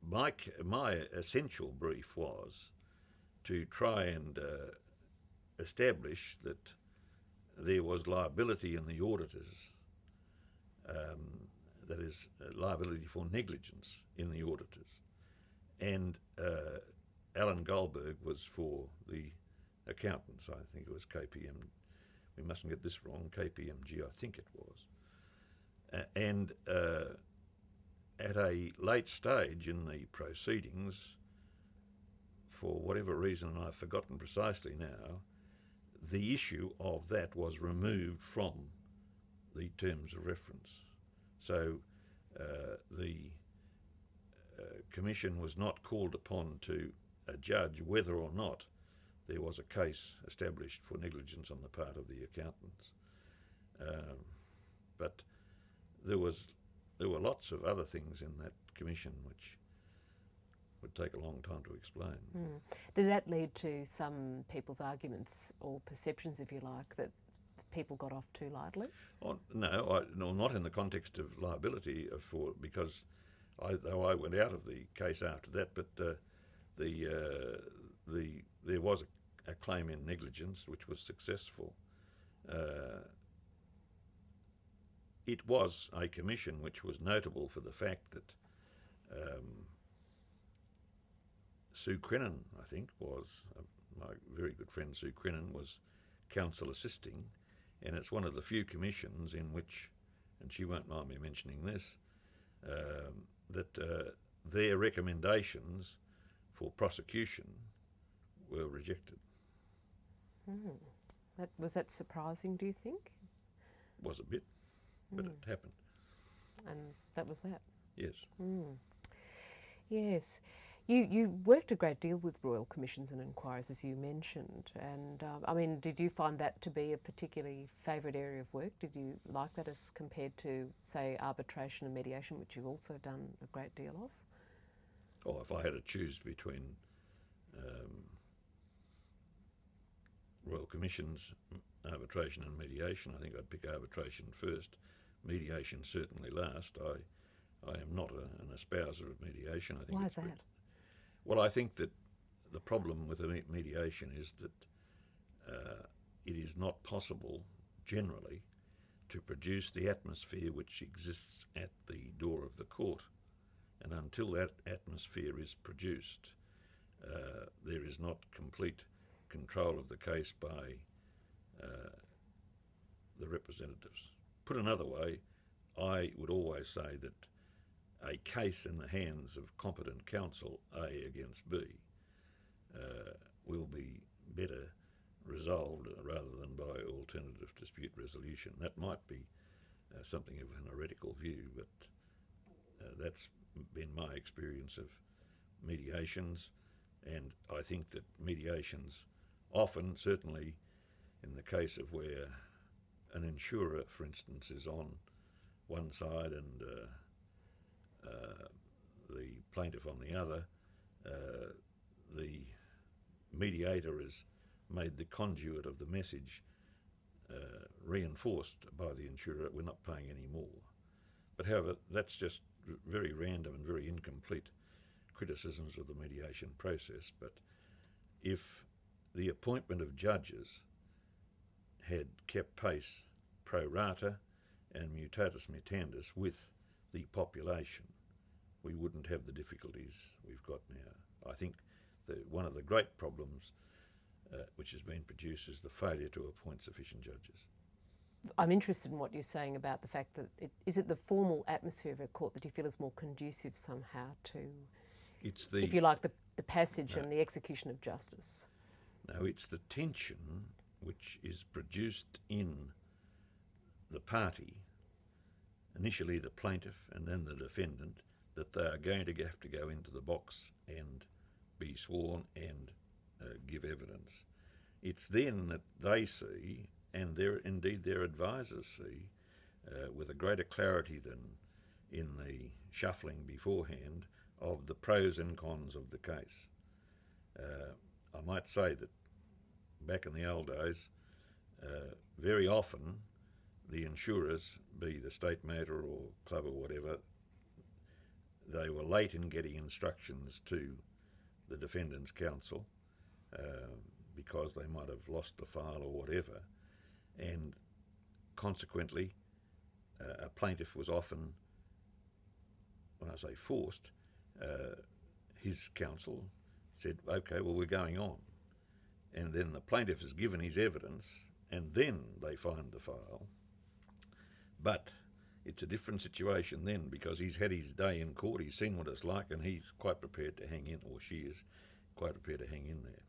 my essential brief was to try and establish that there was liability in the auditors, that is, liability for negligence in the auditors. And Alan Goldberg was for the accountants. I think it was KPM. We mustn't get this wrong. KPMG, I think it was. And at a late stage in the proceedings, for whatever reason, and I've forgotten precisely now, the issue of that was removed from the terms of reference. So the Commission was not called upon to judge whether or not there was a case established for negligence on the part of the accountants. But there were lots of other things in that commission which would take a long time to explain. Did that lead to some people's arguments or perceptions, if you like, that people got off too lightly? Oh, no, not in the context of liability, because though I went out of the case after that, but there was a claim in negligence which was successful. It was a commission which was notable for the fact that Sue Crennan, I think, my very good friend Sue Crennan, was counsel assisting, and it's one of the few commissions in which, and she won't mind me mentioning this, that their recommendations for prosecution were rejected. Was that surprising, do you think? Was a bit, but it happened. And that was that? Yes. Yes. You worked a great deal with royal commissions and inquiries, as you mentioned, and I mean, did you find that to be a particularly favourite area of work? Did you like that as compared to, say, arbitration and mediation, which you've also done a great deal of? Oh, if I had to choose between royal commissions, arbitration and mediation, I think I'd pick arbitration first. Mediation certainly last. I am not an espouser of mediation. I think. Why is that? Well, I think that the problem with mediation is that it is not possible, generally, to produce the atmosphere which exists at the door of the court. And until that atmosphere is produced, there is not complete control of the case by the representatives. Put another way, I would always say that a case in the hands of competent counsel, A against B, will be better resolved rather than by alternative dispute resolution. That might be something of an heretical view, but that's been my experience of mediations, and I think that mediations often, certainly in the case of where an insurer, for instance, is on one side and the plaintiff on the other, the mediator is made the conduit of the message, reinforced by the insurer, we're not paying any more. But however, that's just very random and very incomplete criticisms of the mediation process. But if the appointment of judges had kept pace pro rata and mutatis mutandis with the population, we wouldn't have the difficulties we've got now. I think one of the great problems which has been produced is the failure to appoint sufficient judges. I'm interested in what you're saying about the fact that is it the formal atmosphere of a court that you feel is more conducive somehow to, if you like, the passage and the execution of justice? No, it's the tension which is produced in the party, initially the plaintiff and then the defendant, that they are going to have to go into the box and be sworn and give evidence. It's then that they see, and indeed their advisors see, with a greater clarity than in the shuffling beforehand, of the pros and cons of the case. I might say that back in the old days, very often the insurers, be the State Motor or club or whatever, they were late in getting instructions to the defendant's counsel because they might have lost the file or whatever, and consequently a plaintiff was often, when I say forced, his counsel said, okay, well, we're going on. And then the plaintiff has given his evidence and then they find the file. But it's a different situation then, because he's had his day in court, he's seen what it's like, and he's quite prepared to hang in, or she is quite prepared to hang in there.